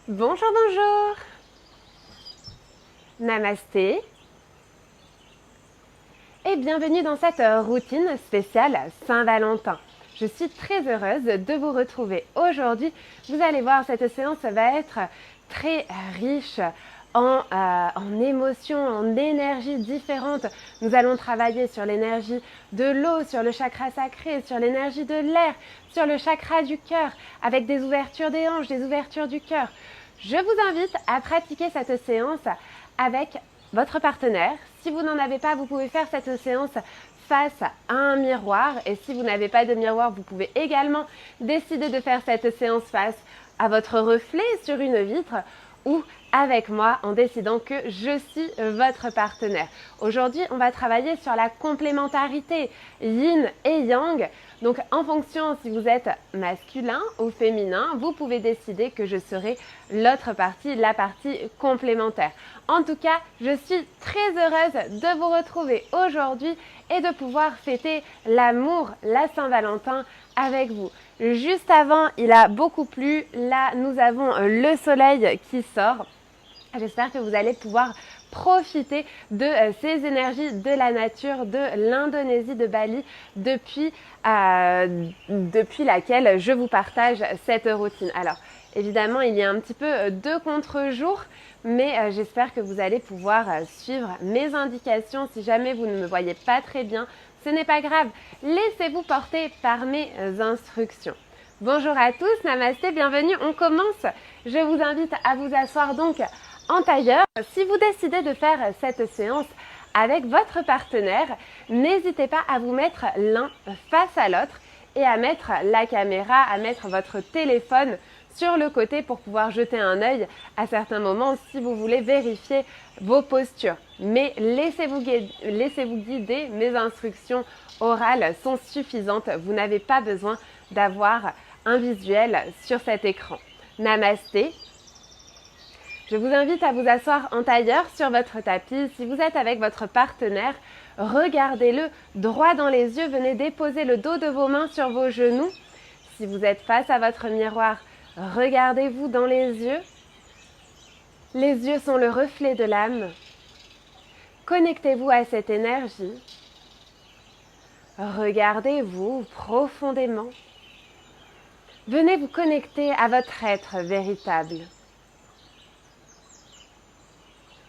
Bonjour, bonjour. Namasté. Et bienvenue dans cette routine spéciale Saint-Valentin. Je suis très heureuse de vous retrouver aujourd'hui. Vous allez voir, cette séance va être très riche en émotions, en énergies différentes. Nous allons travailler sur l'énergie de l'eau, sur le chakra sacré, sur l'énergie de l'air, sur le chakra du cœur, avec des ouvertures des hanches, des ouvertures du cœur. Je vous invite à pratiquer cette séance avec votre partenaire. Si vous n'en avez pas, vous pouvez faire cette séance face à un miroir. Et si vous n'avez pas de miroir, vous pouvez également décider de faire cette séance face à votre reflet sur une vitre ou avec moi en décidant que je suis votre partenaire. Aujourd'hui, on va travailler sur la complémentarité yin et yang. Donc en fonction si vous êtes masculin ou féminin, vous pouvez décider que je serai l'autre partie, la partie complémentaire. En tout cas, je suis très heureuse de vous retrouver aujourd'hui et de pouvoir fêter l'amour, la Saint-Valentin avec vous. Juste avant, il a beaucoup plu. Là, nous avons le soleil qui sort. J'espère que vous allez pouvoir profiter de ces énergies de la nature, de l'Indonésie, de Bali, depuis laquelle je vous partage cette routine. Alors, évidemment, il y a un petit peu de contre-jour, mais j'espère que vous allez pouvoir suivre mes indications. Si jamais vous ne me voyez pas très bien, ce n'est pas grave. Laissez-vous porter par mes instructions. Bonjour à tous, namasté, bienvenue, on commence. Je vous invite à vous asseoir donc en tailleur. Si vous décidez de faire cette séance avec votre partenaire, n'hésitez pas à vous mettre l'un face à l'autre et à mettre la caméra, à mettre votre téléphone sur le côté pour pouvoir jeter un œil à certains moments si vous voulez vérifier vos postures. Mais laissez-vous guider, mes instructions orales sont suffisantes. Vous n'avez pas besoin d'avoir un visuel sur cet écran. Namasté. Je vous invite à vous asseoir en tailleur sur votre tapis. Si vous êtes avec votre partenaire, regardez-le droit dans les yeux. Venez déposer le dos de vos mains sur vos genoux. Si vous êtes face à votre miroir, regardez-vous dans les yeux. Les yeux sont le reflet de l'âme. Connectez-vous à cette énergie. Regardez-vous profondément. Venez vous connecter à votre être véritable.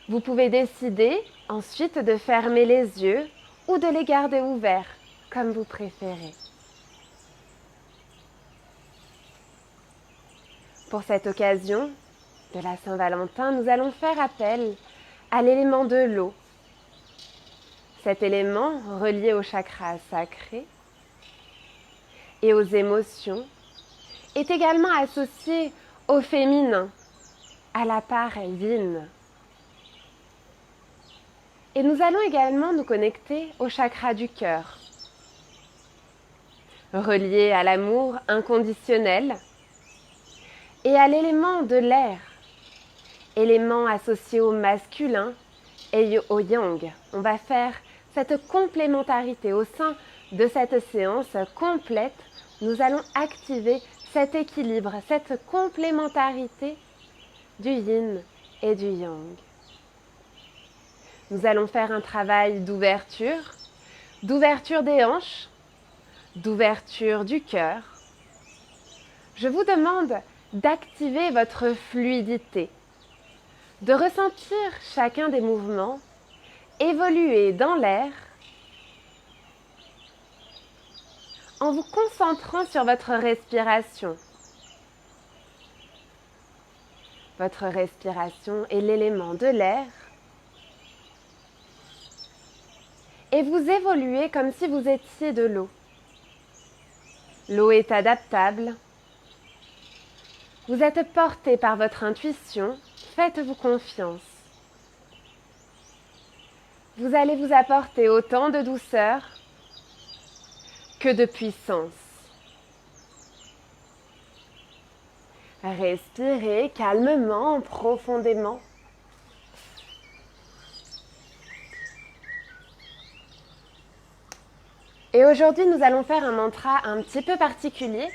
Vous pouvez décider ensuite de fermer les yeux ou de les garder ouverts, comme vous préférez. Pour cette occasion de la Saint-Valentin, nous allons faire appel à l'élément de l'eau. Cet élément relié au chakra sacré et aux émotions est également associé au féminin, à la part yin. Et nous allons également nous connecter au chakra du cœur, relié à l'amour inconditionnel et à l'élément de l'air, élément associé au masculin et au yang. On va faire cette complémentarité au sein de cette séance complète. Nous allons activer cet équilibre, cette complémentarité du yin et du yang. Nous allons faire un travail d'ouverture des hanches, d'ouverture du cœur. Je vous demande d'activer votre fluidité, de ressentir chacun des mouvements évoluer dans l'air en vous concentrant sur votre respiration. Votre respiration est l'élément de l'air. Et vous évoluez comme si vous étiez de l'eau. L'eau est adaptable. Vous êtes porté par votre intuition. Faites-vous confiance. Vous allez vous apporter autant de douceur que de puissance. Respirez calmement, profondément. Et aujourd'hui, nous allons faire un mantra un petit peu particulier.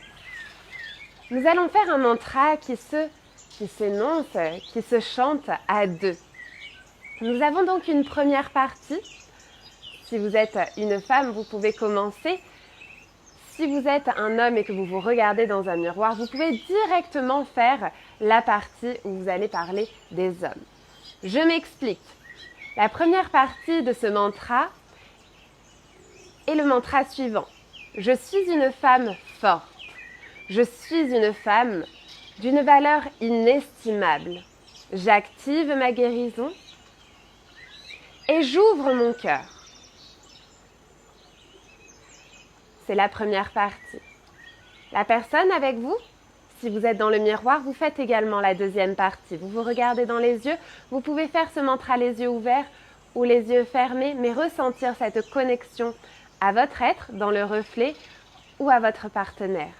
Nous allons faire un mantra qui se qui s'énonce, qui se chante à deux. Nous avons donc une première partie. Si vous êtes une femme, vous pouvez commencer. Si vous êtes un homme et que vous vous regardez dans un miroir, vous pouvez directement faire la partie où vous allez parler des hommes. Je m'explique. La première partie de ce mantra est le mantra suivant. Je suis une femme forte. Je suis une femme d'une valeur inestimable. J'active ma guérison et j'ouvre mon cœur. C'est la première partie. La personne avec vous, si vous êtes dans le miroir, vous faites également la deuxième partie. Vous vous regardez dans les yeux. Vous pouvez faire ce mantra les yeux ouverts ou les yeux fermés, mais ressentir cette connexion à votre être dans le reflet ou à votre partenaire.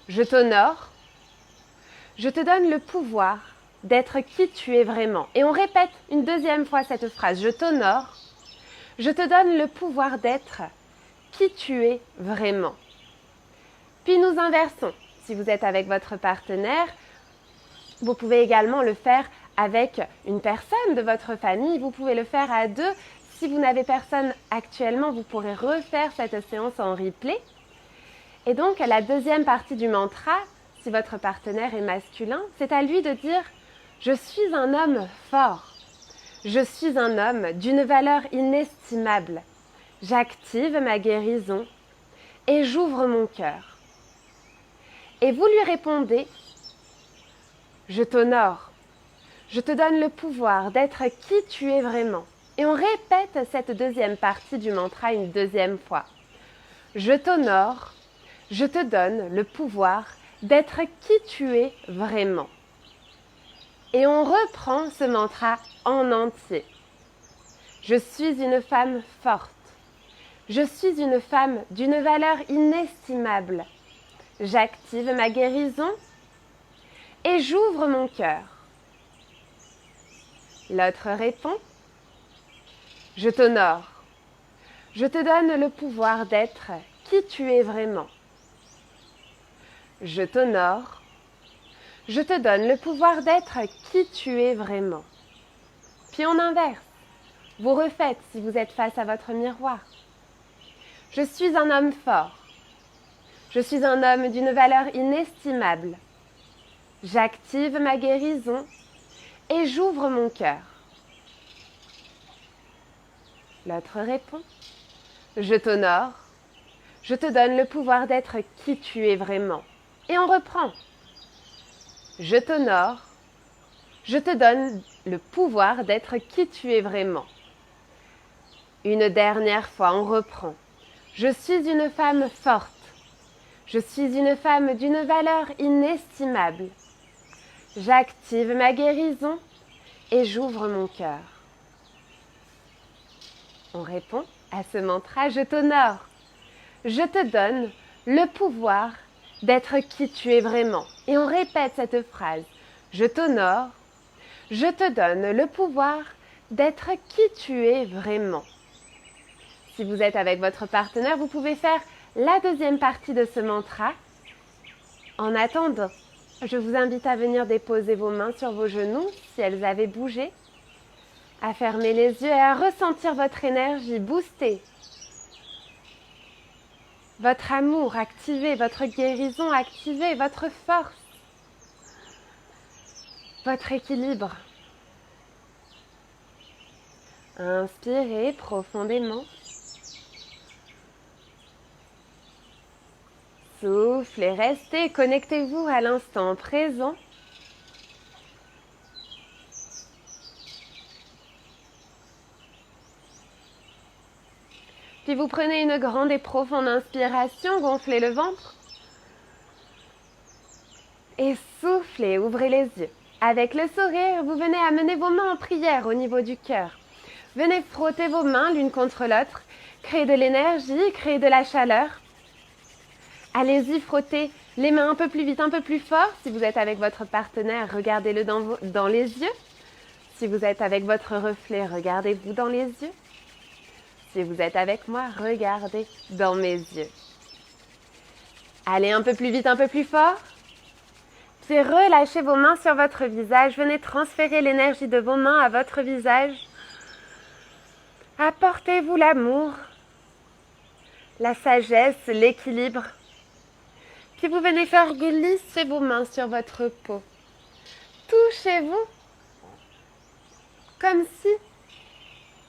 Je t'honore. Je te donne le pouvoir d'être qui tu es vraiment. Et on répète une deuxième fois cette phrase. Je t'honore. Je te donne le pouvoir d'être qui tu es vraiment. Puis nous inversons. Si vous êtes avec votre partenaire, vous pouvez également le faire avec une personne de votre famille. Vous pouvez le faire à deux. Si vous n'avez personne actuellement, vous pourrez refaire cette séance en replay. Et donc, la deuxième partie du mantra, si votre partenaire est masculin, c'est à lui de dire « Je suis un homme fort. Je suis un homme d'une valeur inestimable. J'active ma guérison et j'ouvre mon cœur. » Et vous lui répondez « Je t'honore. Je te donne le pouvoir d'être qui tu es vraiment. » Et on répète cette deuxième partie du mantra une deuxième fois. « Je t'honore. Je te donne le pouvoir d'être qui tu es vraiment. » Et on reprend ce mantra en entier. Je suis une femme forte. Je suis une femme d'une valeur inestimable. J'active ma guérison et j'ouvre mon cœur. L'autre répond. Je t'honore. Je te donne le pouvoir d'être qui tu es vraiment. Je t'honore. Je te donne le pouvoir d'être qui tu es vraiment. Puis on inverse. Vous refaites si vous êtes face à votre miroir. Je suis un homme fort. Je suis un homme d'une valeur inestimable. J'active ma guérison et j'ouvre mon cœur. L'autre répond. Je t'honore. Je te donne le pouvoir d'être qui tu es vraiment. Et on reprend. Je t'honore. Je te donne le pouvoir d'être qui tu es vraiment. Une dernière fois, on reprend. Je suis une femme forte. Je suis une femme d'une valeur inestimable. J'active ma guérison et j'ouvre mon cœur. On répond à ce mantra, je t'honore. Je te donne le pouvoir d'être qui tu es vraiment. Et on répète cette phrase. Je t'honore. Je te donne le pouvoir d'être qui tu es vraiment. Si vous êtes avec votre partenaire, vous pouvez faire la deuxième partie de ce mantra. En attendant, je vous invite à venir déposer vos mains sur vos genoux si elles avaient bougé, à fermer les yeux et à ressentir votre énergie booster. Votre amour activé, votre guérison activée, votre force, votre équilibre. Inspirez profondément. Soufflez, restez, connectez-vous à l'instant présent. Puis vous prenez une grande et profonde inspiration, gonflez le ventre. Et soufflez, ouvrez les yeux. Avec le sourire, vous venez amener vos mains en prière au niveau du cœur. Venez frotter vos mains l'une contre l'autre, créer de l'énergie, créer de la chaleur. Allez-y, frottez les mains un peu plus vite, un peu plus fort. Si vous êtes avec votre partenaire, regardez-le dans les yeux. Si vous êtes avec votre reflet, regardez-vous dans les yeux. Si vous êtes avec moi, regardez dans mes yeux. Allez un peu plus vite, un peu plus fort. Puis relâchez vos mains sur votre visage. Venez transférer l'énergie de vos mains à votre visage. Apportez-vous l'amour, la sagesse, l'équilibre. Puis vous venez faire glisser vos mains sur votre peau. Touchez-vous comme si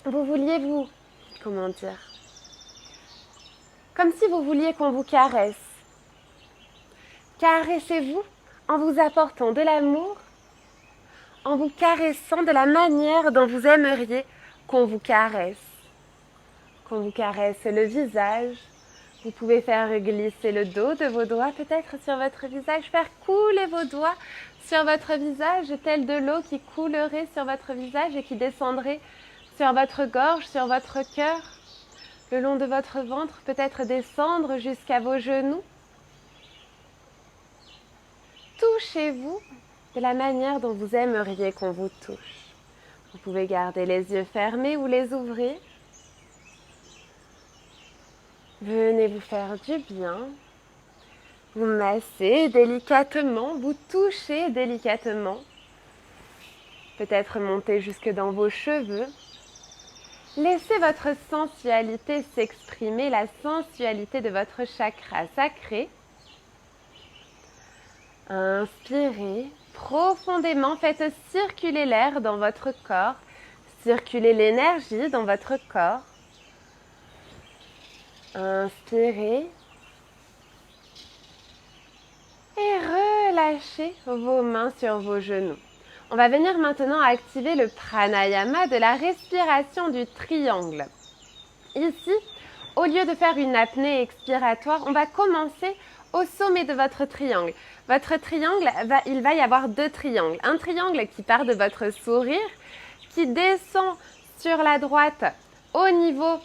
vous vouliez comme si vous vouliez qu'on vous caresse. Caressez-vous en vous apportant de l'amour, en vous caressant de la manière dont vous aimeriez qu'on vous caresse. Qu'on vous caresse le visage. Vous pouvez faire glisser le dos de vos doigts peut-être sur votre visage, faire couler vos doigts sur votre visage, tel de l'eau qui coulerait sur votre visage et qui descendrait sur votre gorge, sur votre cœur, le long de votre ventre, peut-être descendre jusqu'à vos genoux. Touchez-vous de la manière dont vous aimeriez qu'on vous touche. Vous pouvez garder les yeux fermés ou les ouvrir. Venez vous faire du bien. Vous massez délicatement, vous touchez délicatement. Peut-être monter jusque dans vos cheveux. Laissez votre sensualité s'exprimer, la sensualité de votre chakra sacré. Inspirez profondément, faites circuler l'air dans votre corps, circuler l'énergie dans votre corps. Inspirez et relâchez vos mains sur vos genoux. On va venir maintenant activer le pranayama de la respiration du triangle. Ici, au lieu de faire une apnée expiratoire, on va commencer au sommet de votre triangle. Votre triangle, il va y avoir deux triangles. Un triangle qui part de votre sourire, qui descend sur la droite au niveau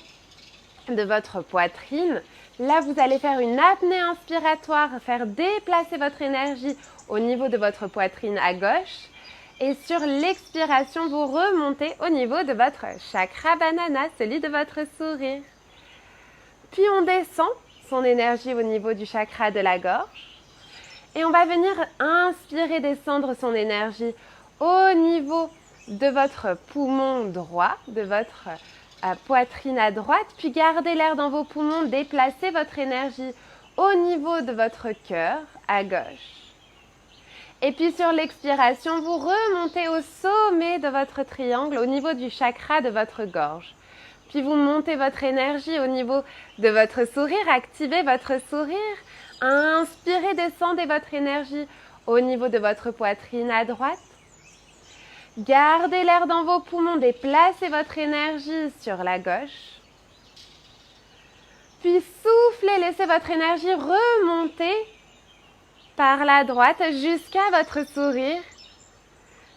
de votre poitrine. Là, vous allez faire une apnée inspiratoire, faire déplacer votre énergie au niveau de votre poitrine à gauche. Et sur l'expiration, vous remontez au niveau de votre chakra banana, celui de votre sourire. Puis on descend son énergie au niveau du chakra de la gorge. Et on va venir inspirer, descendre son énergie au niveau de votre poumon droit, de votre poitrine à droite. Puis gardez l'air dans vos poumons, déplacez votre énergie au niveau de votre cœur à gauche. Et puis sur l'expiration, vous remontez au sommet de votre triangle, au niveau du chakra de votre gorge. Puis vous montez votre énergie au niveau de votre sourire, activez votre sourire. Inspirez, descendez votre énergie au niveau de votre poitrine à droite. Gardez l'air dans vos poumons, déplacez votre énergie sur la gauche. Puis soufflez, laissez votre énergie remonter par la droite jusqu'à votre sourire.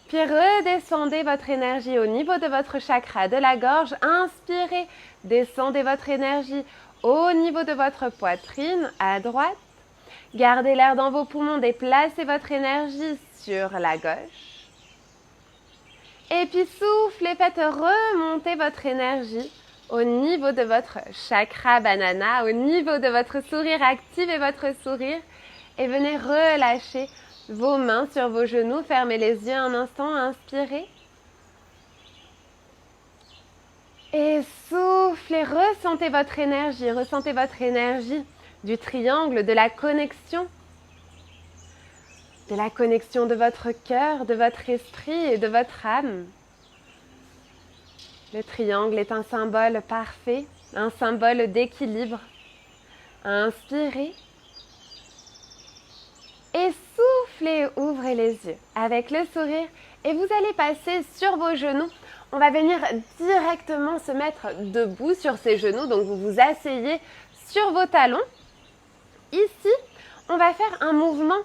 Puis redescendez votre énergie au niveau de votre chakra de la gorge. Inspirez, descendez votre énergie au niveau de votre poitrine à droite. Gardez l'air dans vos poumons, déplacez votre énergie sur la gauche. Et puis soufflez, faites remonter votre énergie au niveau de votre chakra banana, au niveau de votre sourire. Activez votre sourire. Et venez relâcher vos mains sur vos genoux. Fermez les yeux un instant. Inspirez. Et soufflez. Ressentez votre énergie. Ressentez votre énergie du triangle, de la connexion. De la connexion de votre cœur, de votre esprit et de votre âme. Le triangle est un symbole parfait, un symbole d'équilibre. Inspirez. Et soufflez, ouvrez les yeux avec le sourire et vous allez passer sur vos genoux. On va venir directement se mettre debout sur ces genoux. Donc vous vous asseyez sur vos talons. Ici, on va faire un mouvement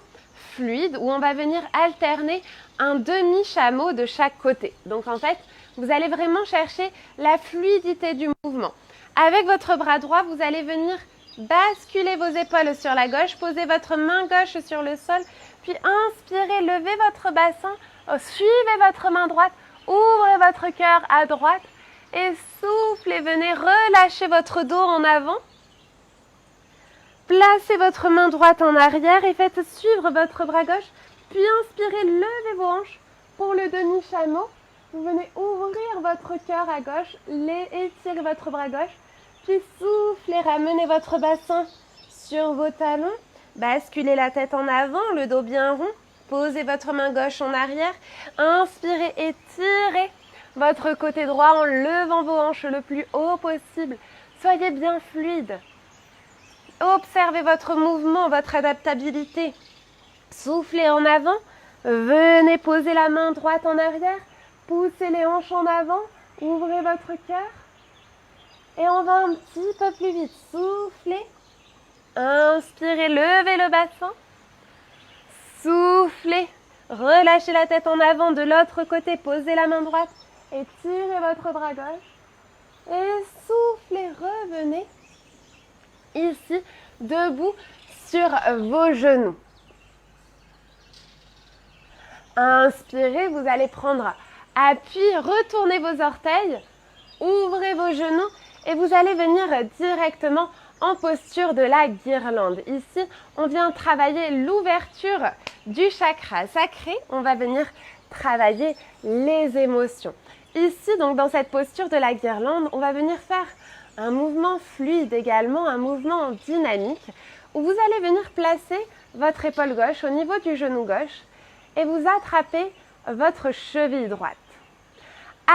fluide où on va venir alterner un demi-chameau de chaque côté. Donc en fait, vous allez vraiment chercher la fluidité du mouvement. Avec votre bras droit, vous allez venir basculez vos épaules sur la gauche, posez votre main gauche sur le sol, puis inspirez, levez votre bassin, suivez votre main droite, ouvrez votre cœur à droite et soufflez, venez relâcher votre dos en avant. Placez votre main droite en arrière et faites suivre votre bras gauche, Puis inspirez, levez vos hanches pour le demi-chameau. Vous venez ouvrir votre cœur à gauche, étirez votre bras gauche. Puis soufflez, ramenez votre bassin sur vos talons. Basculez la tête en avant, le dos bien rond. Posez votre main gauche en arrière. Inspirez, étirez votre côté droit en levant vos hanches le plus haut possible. Soyez bien fluide. Observez votre mouvement, votre adaptabilité. Soufflez en avant. Venez poser la main droite en arrière. Poussez les hanches en avant. Ouvrez votre cœur. Et on va un petit peu plus vite. Soufflez. Inspirez, levez le bassin. Soufflez. Relâchez la tête en avant de l'autre côté. Posez la main droite. Étirez votre bras gauche. Et soufflez. Revenez. Ici, debout sur vos genoux. Inspirez, vous allez prendre appui, retournez vos orteils, ouvrez vos genoux et vous allez venir directement en posture de la guirlande. Ici, on vient travailler l'ouverture du chakra sacré. On va venir travailler les émotions. Ici, donc dans cette posture de la guirlande, on va venir faire un mouvement fluide également, un mouvement dynamique où vous allez venir placer votre épaule gauche au niveau du genou gauche et vous attrapez votre cheville droite.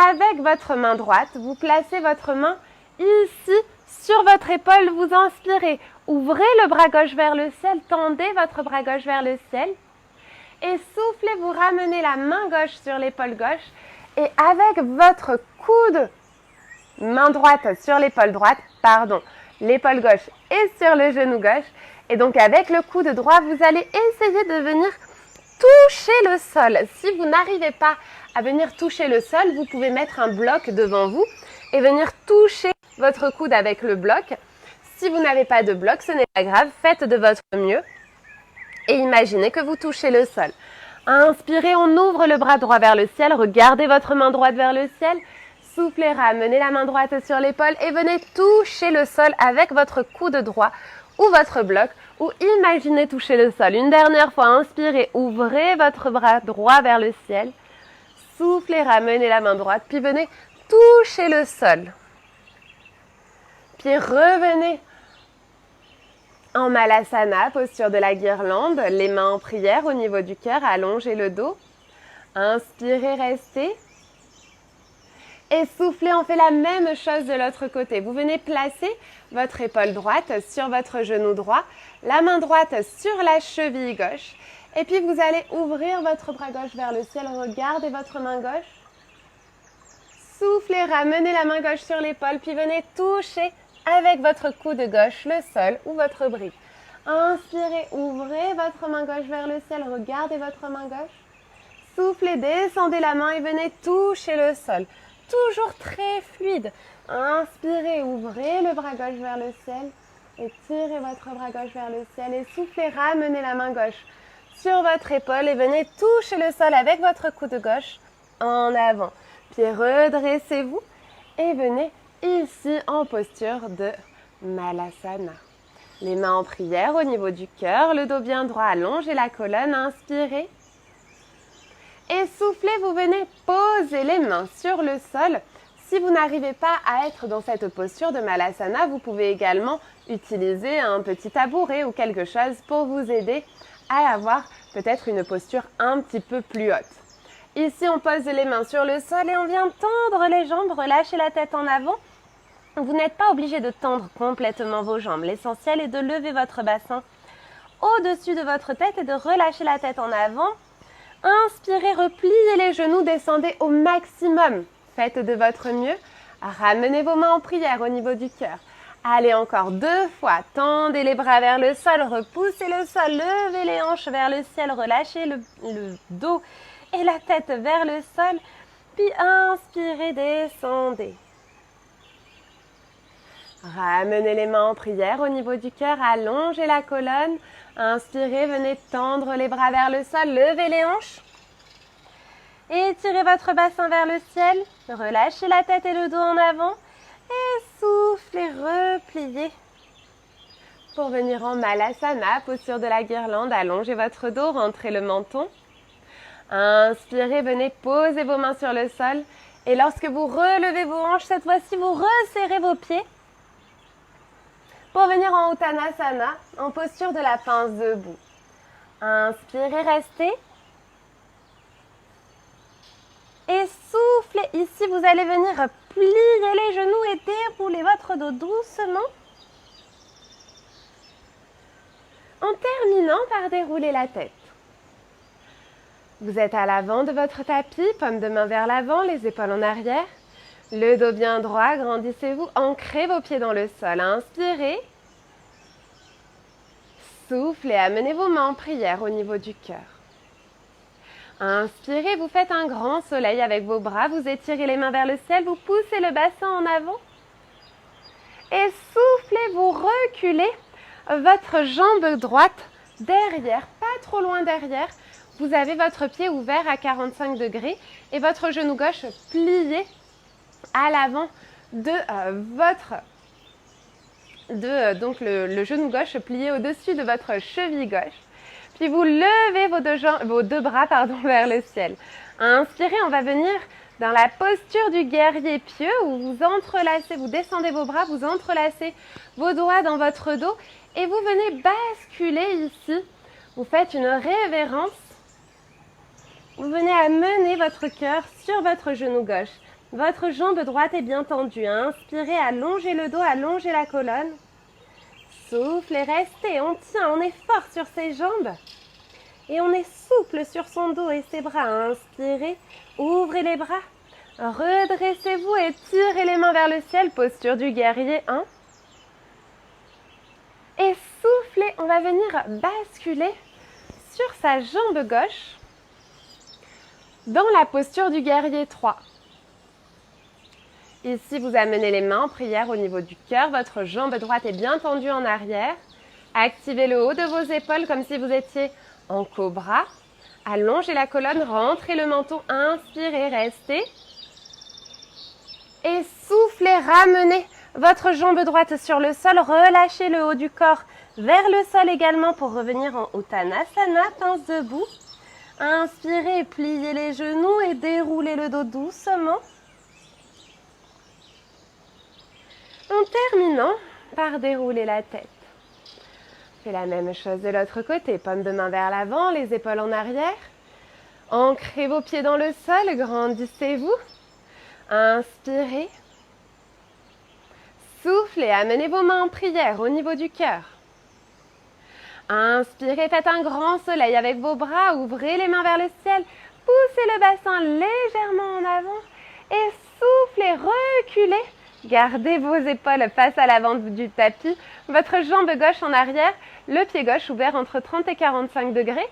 Avec votre main droite, vous placez votre main ici sur votre épaule, vous inspirez. Ouvrez le bras gauche vers le ciel, tendez votre bras gauche vers le ciel et soufflez, vous ramenez la main gauche sur l'épaule gauche et avec votre coude, main droite sur l'épaule droite, l'épaule gauche est sur le genou gauche et donc avec le coude droit, vous allez essayer de venir toucher le sol. Si vous n'arrivez pas à venir toucher le sol, vous pouvez mettre un bloc devant vous et venir toucher votre coude avec le bloc. Si vous n'avez pas de bloc, ce n'est pas grave, faites de votre mieux et imaginez que vous touchez le sol. Inspirez, on ouvre le bras droit vers le ciel, regardez votre main droite vers le ciel, soufflez, ramenez la main droite sur l'épaule et venez toucher le sol avec votre coude droit ou votre bloc ou imaginez toucher le sol. Une dernière fois, inspirez, ouvrez votre bras droit vers le ciel, soufflez, ramenez la main droite, puis venez toucher le sol. Puis revenez en Malasana, posture de la guirlande, les mains en prière au niveau du cœur, allongez le dos. Inspirez, restez. Et soufflez, on fait la même chose de l'autre côté. Vous venez placer votre épaule droite sur votre genou droit, la main droite sur la cheville gauche. Et puis vous allez ouvrir votre bras gauche vers le ciel, regardez votre main gauche. Soufflez, ramenez la main gauche sur l'épaule, puis venez toucher avec votre coude gauche le sol ou votre brique. Inspirez, ouvrez votre main gauche vers le ciel, regardez votre main gauche. Soufflez, descendez la main et venez toucher le sol. Toujours très fluide. Inspirez, ouvrez le bras gauche vers le ciel. Étirez votre bras gauche vers le ciel et soufflez, ramenez la main gauche sur votre épaule et venez toucher le sol avec votre coude gauche en avant. Puis redressez-vous et venez ici en posture de Malasana. Les mains en prière au niveau du cœur, le dos bien droit, allongez la colonne, inspirez. Et soufflez, vous venez poser les mains sur le sol. Si vous n'arrivez pas à être dans cette posture de Malasana, vous pouvez également utiliser un petit tabouret ou quelque chose pour vous aider à avoir peut-être une posture un petit peu plus haute. Ici, on pose les mains sur le sol et on vient tendre les jambes, relâchez la tête en avant. Vous n'êtes pas obligé de tendre complètement vos jambes. L'essentiel est de lever votre bassin au-dessus de votre tête et de relâcher la tête en avant. Inspirez, repliez les genoux, descendez au maximum. Faites de votre mieux. Ramenez vos mains en prière au niveau du cœur. Allez encore 2 fois. Tendez les bras vers le sol, repoussez le sol, levez les hanches vers le ciel, relâchez le dos et la tête vers le sol. Puis inspirez, descendez. Ramenez les mains en prière au niveau du cœur, allongez la colonne. Inspirez, venez tendre les bras vers le sol, levez les hanches. Étirez votre bassin vers le ciel, relâchez la tête et le dos en avant. Et soufflez, repliez. Pour venir en Malasana, posture de la guirlande, allongez votre dos, rentrez le menton. Inspirez, venez poser vos mains sur le sol. Et lorsque vous relevez vos hanches, cette fois-ci, vous resserrez vos pieds pour venir en Uttanasana, en posture de la pince debout. Inspirez, restez. Et soufflez. Ici, vous allez venir plier les genoux et dérouler votre dos doucement. En terminant par dérouler la tête. Vous êtes à l'avant de votre tapis, paume de main vers l'avant, les épaules en arrière. Le dos bien droit, grandissez-vous, ancrez vos pieds dans le sol. Inspirez. Soufflez, amenez vos mains en prière au niveau du cœur. Inspirez, vous faites un grand soleil avec vos bras, vous étirez les mains vers le ciel, vous poussez le bassin en avant. Et soufflez, vous reculez votre jambe droite derrière, pas trop loin derrière. Vous avez votre pied ouvert à 45 degrés et votre genou gauche plié à l'avant de donc le genou gauche plié au-dessus de votre cheville gauche. Puis vous levez vos deux bras vers le ciel. Inspirez, on va venir dans la posture du guerrier pieux où vous entrelacez, vous descendez vos bras, vous entrelacez vos doigts dans votre dos et vous venez basculer ici. Vous faites une révérence. Vous venez amener votre cœur sur votre genou gauche. Votre jambe droite est bien tendue. Inspirez, allongez le dos, allongez la colonne. Soufflez, restez, on tient, on est fort sur ses jambes. Et on est souple sur son dos et ses bras. Inspirez, ouvrez les bras. Redressez-vous et tirez les mains vers le ciel, posture du guerrier 1. Et soufflez, on va venir basculer sur sa jambe gauche dans la posture du guerrier 3. Ici, vous amenez les mains en prière au niveau du cœur. Votre jambe droite est bien tendue en arrière. Activez le haut de vos épaules comme si vous étiez en cobra. Allongez la colonne, rentrez le menton. Inspirez, restez. Et soufflez, ramenez votre jambe droite sur le sol. Relâchez le haut du corps vers le sol également pour revenir en Uttanasana, pince debout. Inspirez, pliez les genoux et déroulez le dos doucement. En terminant par dérouler la tête. Faites la même chose de l'autre côté. Paume de main vers l'avant, les épaules en arrière. Ancrez vos pieds dans le sol, grandissez-vous. Inspirez. Soufflez, amenez vos mains en prière au niveau du cœur. Inspirez, faites un grand soleil avec vos bras, ouvrez les mains vers le ciel, poussez le bassin légèrement en avant et soufflez, reculez. Gardez vos épaules face à l'avant du tapis, votre jambe gauche en arrière, le pied gauche ouvert entre 30 et 45 degrés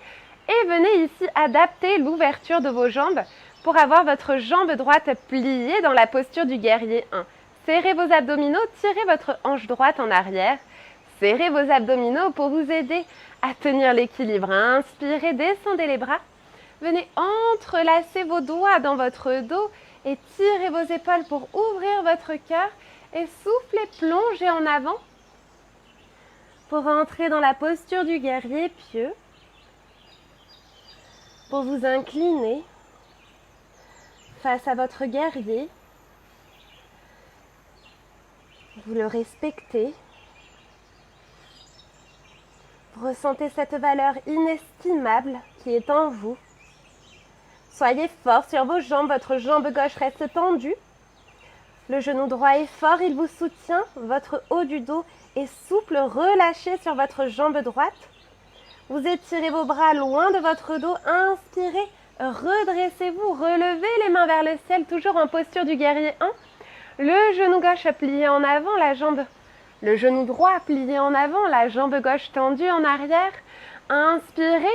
et venez ici adapter l'ouverture de vos jambes pour avoir votre jambe droite pliée dans la posture du guerrier 1. Serrez vos abdominaux, tirez votre hanche droite en arrière. Serrez vos abdominaux pour vous aider à tenir l'équilibre. Inspirez, descendez les bras. Venez entrelacer vos doigts dans votre dos et tirez vos épaules pour ouvrir votre cœur. Et soufflez, plongez en avant pour entrer dans la posture du guerrier pieux. Pour vous incliner face à votre guerrier. Vous le respectez. Ressentez cette valeur inestimable qui est en vous. Soyez fort sur vos jambes, votre jambe gauche reste tendue. Le genou droit est fort, il vous soutient. Votre haut du dos est souple, relâché sur votre jambe droite. Vous étirez vos bras loin de votre dos, inspirez, redressez-vous, relevez les mains vers le ciel, toujours en posture du guerrier 1. Le genou gauche plié en avant, le genou droit plié en avant, la jambe gauche tendue en arrière. Inspirez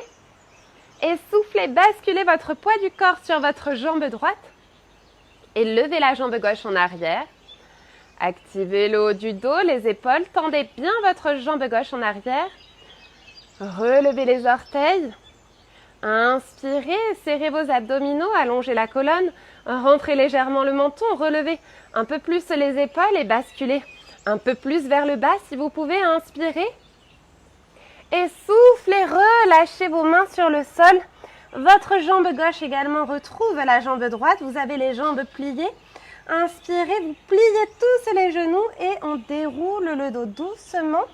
et soufflez, basculez votre poids du corps sur votre jambe droite et levez la jambe gauche en arrière. Activez le haut du dos, les épaules, tendez bien votre jambe gauche en arrière. Relevez les orteils. Inspirez, serrez vos abdominaux, allongez la colonne, rentrez légèrement le menton, relevez un peu plus les épaules et basculez un peu plus vers le bas si vous pouvez. Inspirez et soufflez, relâchez vos mains sur le sol. Votre jambe gauche également retrouve la jambe droite. Vous avez les jambes pliées. Inspirez, vous pliez tous les genoux et on déroule le dos doucement.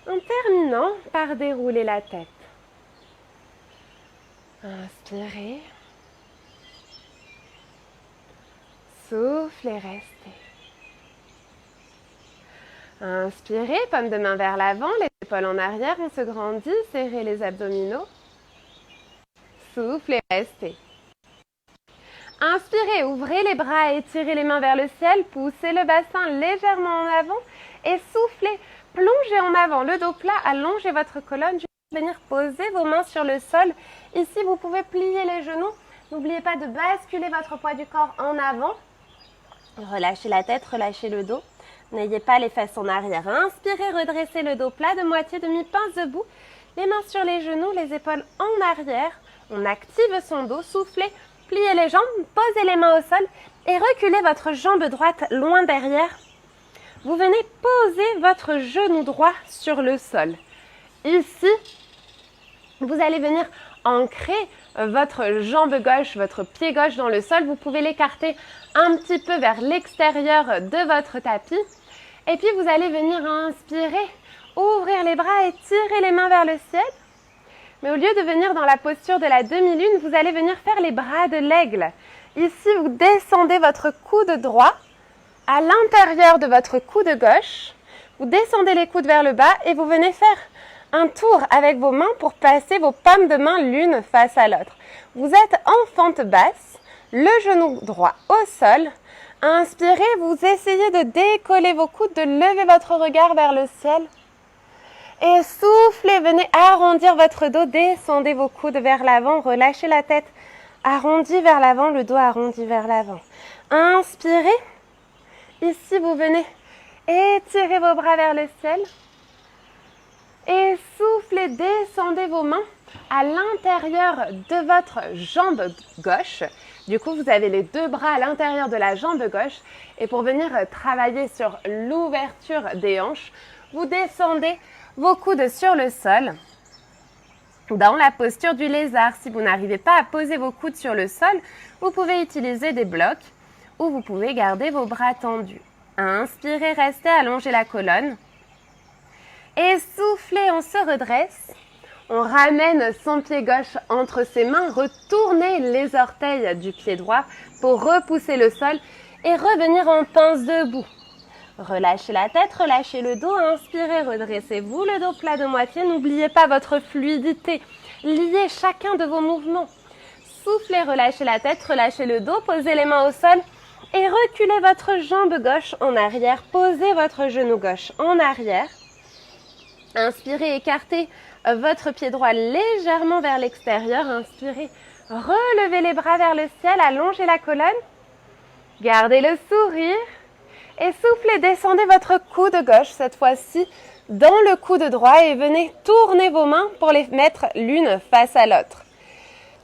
En terminant par dérouler la tête. Inspirez. Soufflez, restez. Inspirez, paume de main vers l'avant, les épaules en arrière, on se grandit, serrez les abdominaux. Soufflez, restez. Inspirez, ouvrez les bras, étirez les mains vers le ciel, poussez le bassin légèrement en avant et soufflez, plongez en avant, le dos plat, allongez votre colonne, venir poser vos mains sur le sol. Ici, vous pouvez plier les genoux. N'oubliez pas de basculer votre poids du corps en avant. Relâchez la tête, relâchez le dos. N'ayez pas les fesses en arrière. Inspirez, redressez le dos plat de moitié, demi-pince debout. Les mains sur les genoux, les épaules en arrière. On active son dos. Soufflez, pliez les jambes, posez les mains au sol et reculez votre jambe droite loin derrière. Vous venez poser votre genou droit sur le sol. Ici, vous allez venir ancrer votre jambe gauche, votre pied gauche dans le sol. Vous pouvez l'écarter un petit peu vers l'extérieur de votre tapis. Et puis, vous allez venir inspirer, ouvrir les bras et tirer les mains vers le ciel. Mais au lieu de venir dans la posture de la demi-lune, vous allez venir faire les bras de l'aigle. Ici, vous descendez votre coude droit à l'intérieur de votre coude gauche. Vous descendez les coudes vers le bas et vous venez faire un tour avec vos mains pour placer vos paumes de main l'une face à l'autre. Vous êtes en fente basse, le genou droit au sol. Inspirez, vous essayez de décoller vos coudes, de lever votre regard vers le ciel. Et soufflez, venez arrondir votre dos, descendez vos coudes vers l'avant, relâchez la tête, arrondi vers l'avant, le dos arrondi vers l'avant. Inspirez, ici vous venez étirer vos bras vers le ciel. Et soufflez, descendez vos mains à l'intérieur de votre jambe gauche. Du coup, vous avez les deux bras à l'intérieur de la jambe gauche. Et pour venir travailler sur l'ouverture des hanches, vous descendez vos coudes sur le sol dans la posture du lézard. Si vous n'arrivez pas à poser vos coudes sur le sol, vous pouvez utiliser des blocs ou vous pouvez garder vos bras tendus. Inspirez, restez, allongez la colonne. Et soufflez, on se redresse. On ramène son pied gauche entre ses mains. Retournez les orteils du pied droit pour repousser le sol et revenir en pince debout. Relâchez la tête, relâchez le dos. Inspirez, redressez-vous, le dos plat de moitié. N'oubliez pas votre fluidité. Liez chacun de vos mouvements. Soufflez, relâchez la tête, relâchez le dos. Posez les mains au sol et reculez votre jambe gauche en arrière. Posez votre genou gauche en arrière. Inspirez, écartez votre pied droit légèrement vers l'extérieur. Inspirez, relevez les bras vers le ciel, allongez la colonne. Gardez le sourire. Et soufflez, descendez votre coude gauche cette fois-ci dans le coude droit et venez tourner vos mains pour les mettre l'une face à l'autre.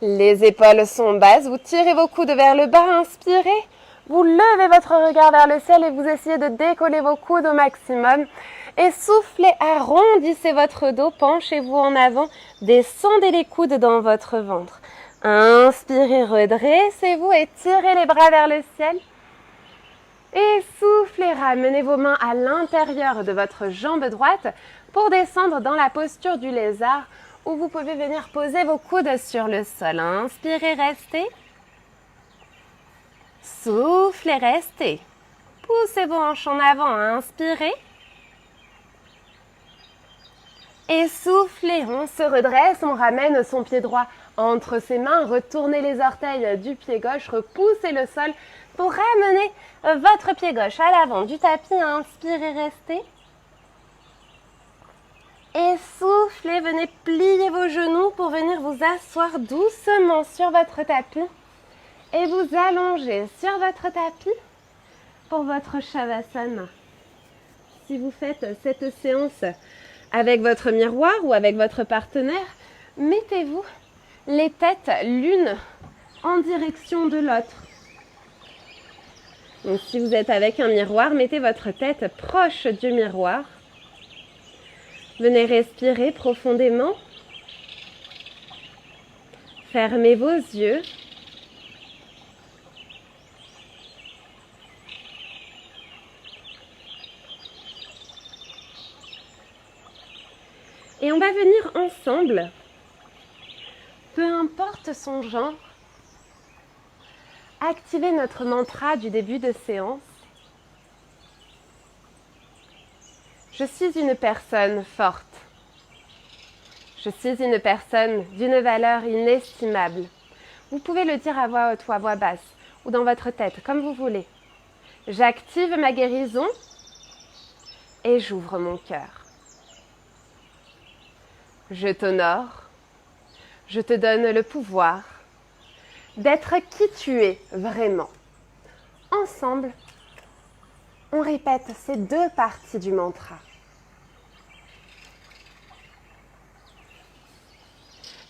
Les épaules sont basses, vous tirez vos coudes vers le bas, inspirez. Vous levez votre regard vers le ciel et vous essayez de décoller vos coudes au maximum. Et soufflez, arrondissez votre dos, penchez-vous en avant, descendez les coudes dans votre ventre. Inspirez, redressez-vous et tirez les bras vers le ciel. Et soufflez, ramenez vos mains à l'intérieur de votre jambe droite pour descendre dans la posture du lézard où vous pouvez venir poser vos coudes sur le sol. Inspirez, restez. Soufflez, restez. Poussez vos hanches en avant, inspirez. Et soufflez, on se redresse, on ramène son pied droit entre ses mains, retournez les orteils du pied gauche, repoussez le sol pour ramener votre pied gauche à l'avant du tapis, inspirez, restez. Et soufflez, venez plier vos genoux pour venir vous asseoir doucement sur votre tapis et vous allonger sur votre tapis pour votre Shavasana. Si vous faites cette séance avec votre miroir ou avec votre partenaire, mettez-vous les têtes l'une en direction de l'autre. Donc, si vous êtes avec un miroir, mettez votre tête proche du miroir. Venez respirer profondément. Fermez vos yeux. Et on va venir ensemble, peu importe son genre, activer notre mantra du début de séance. Je suis une personne forte. Je suis une personne d'une valeur inestimable. Vous pouvez le dire à voix haute ou à voix basse, ou dans votre tête, comme vous voulez. J'active ma guérison et j'ouvre mon cœur. Je t'honore, je te donne le pouvoir d'être qui tu es vraiment. Ensemble, on répète ces deux parties du mantra.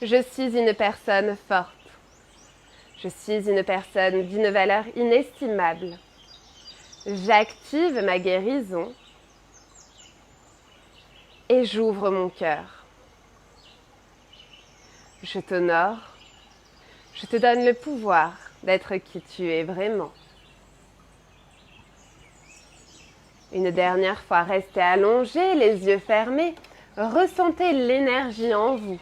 Je suis une personne forte. Je suis une personne d'une valeur inestimable. J'active ma guérison et j'ouvre mon cœur. Je t'honore, je te donne le pouvoir d'être qui tu es vraiment. Une dernière fois, restez allongé, les yeux fermés. Ressentez l'énergie en vous.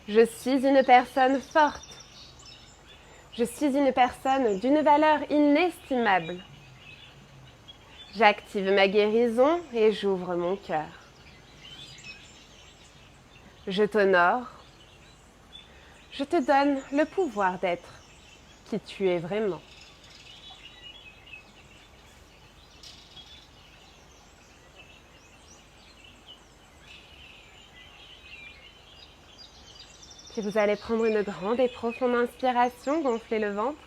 Je suis une personne forte. Je suis une personne d'une valeur inestimable. J'active ma guérison et j'ouvre mon cœur. Je t'honore. Je te donne le pouvoir d'être qui tu es vraiment. Puis vous allez prendre une grande et profonde inspiration, gonfler le ventre.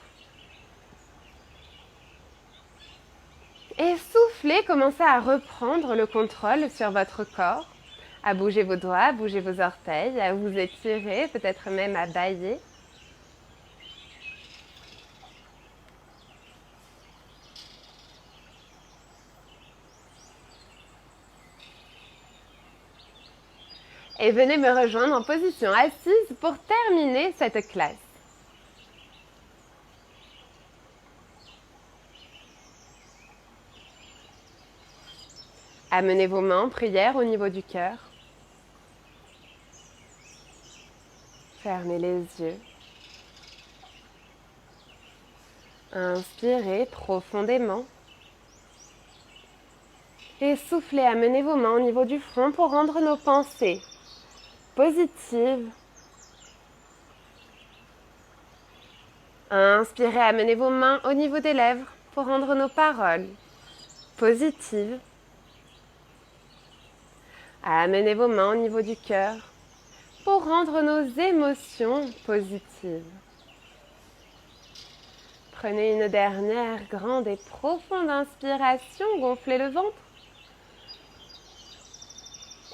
Et soufflez, commencez à reprendre le contrôle sur votre corps, à bouger vos doigts, à bouger vos orteils, à vous étirer, peut-être même à bâiller. Et venez me rejoindre en position assise pour terminer cette classe. Amenez vos mains en prière au niveau du cœur. Fermez les yeux. Inspirez profondément. Et soufflez, amenez vos mains au niveau du front pour rendre nos pensées positives. Inspirez, amenez vos mains au niveau des lèvres pour rendre nos paroles positives. Amenez vos mains au niveau du cœur pour rendre nos émotions positives. Prenez une dernière grande et profonde inspiration, gonflez le ventre.